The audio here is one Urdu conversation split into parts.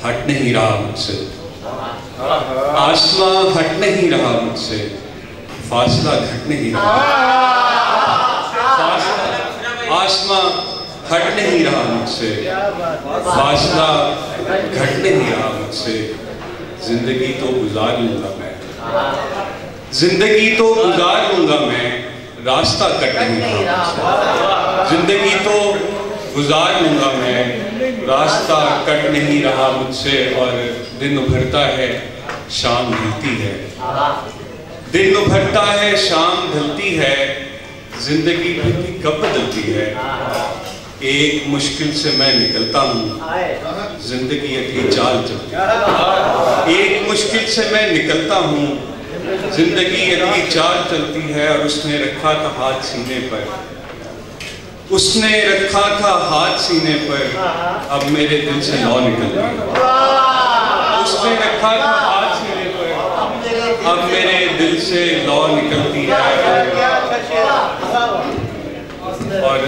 ہٹ نہیں رہا مجھ سے، آسمان ہٹ نہیں رہا مجھ سے، فاصلہ گھٹ نہیں رہا، آسمان ہٹ نہیں رہا مجھ سے، فاصلہ گھٹ نہیں رہا مجھ سے، زندگی تو گزار لوں گا میں، زندگی تو گزار لوں گا میں، راستہ کٹ نہیں رہا مجھ سے، زندگی تو گزار لوں گا میں، راستہ کٹ نہیں رہا مجھ سے، اور دن ابھرتا ہے شام ڈھلتی ہے، دن ابھرتا ہے شام ڈھلتی ہے، زندگی بھی کب بدلتی ہے، ایک مشکل سے میں نکلتا ہوں، زندگی اگلی چال چلتی ہے، ایک مشکل سے میں نکلتا ہوں، زندگی اگلی چال چلتی ہے، اور اس نے رکھا تھا ہاتھ سینے پر، اس نے رکھا تھا ہاتھ سینے پر، اب میرے دل سے لو نکلتی ہے، اس نے رکھا تھا ہاتھ سینے پر، اب میرے دل سے لو نکلتی ہے، اور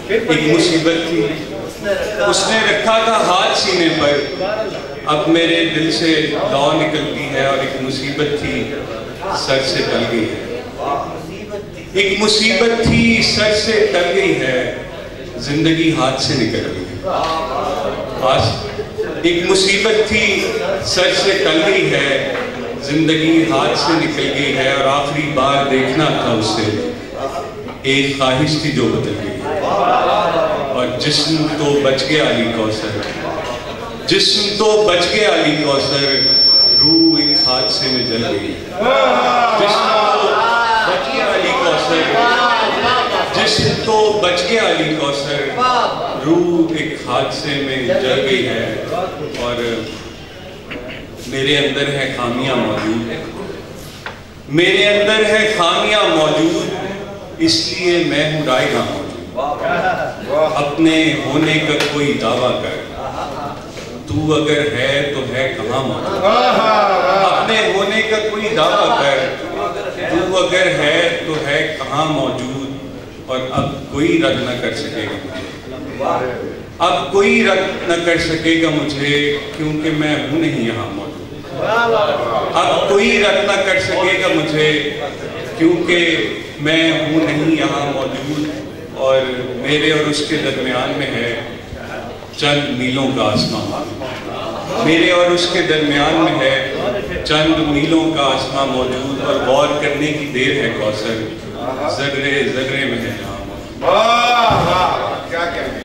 ایک مصیبت تھی، اس نے رکھا تھا ہاتھ سینے پر، اب میرے دل سے لو نکلتی ہے، اور ایک مصیبت تھی سر سے ٹل گئی ہے، ایک مصیبت تھی سر سے ٹل گئی ہے، زندگی ہاتھ سے نکل گئی ہے، ایک مصیبت تھی سر سے ٹل گئی ہے، زندگی ہاتھ سے نکل گئی ہے، اور آخری بار دیکھنا تھا اسے، ایک خواہش تھی جو بدل گئی ہے، اور جسم تو بچ گیا علی کوثر، جسم تو بچ گیا علی کوثر، روح ایک حادثے میں جل گئی، جسم تو بچ گیا علی کوثر، جسم تو بچ گیا علی کوثر، روح ایک حادثے میں جل گئی ہے، اور میرے اندر ہے خامیاں موجود، میرے اندر ہے خامیاں موجود، اس لیے میں ہوں رائے گاہ موجود، اپنے ہونے کا کوئی دعویٰ کر، تو اگر ہے تو ہے کہاں موجود، اپنے ہونے کا کوئی دعویٰ کر، تو اگر ہے تو ہے کہاں موجود، اور اب کوئی رد نہ کر سکے گا مجھے، اب کوئی رد نہ کر سکے گا مجھے، کیونکہ میں ہوں نہیں یہاں موجود، اب کوئی رد نہ کر سکے گا مجھے، کیونکہ میں ہوں نہیں یہاں موجود، اور میرے اور اس کے درمیان میں ہے چند میلوں کا آسمان، میرے اور اس کے درمیان میں ہے چند میلوں کا آسمان موجود، اور غور کرنے کی دیر ہے کوثر، ذرے ذرے میں ہے جہاں موجود۔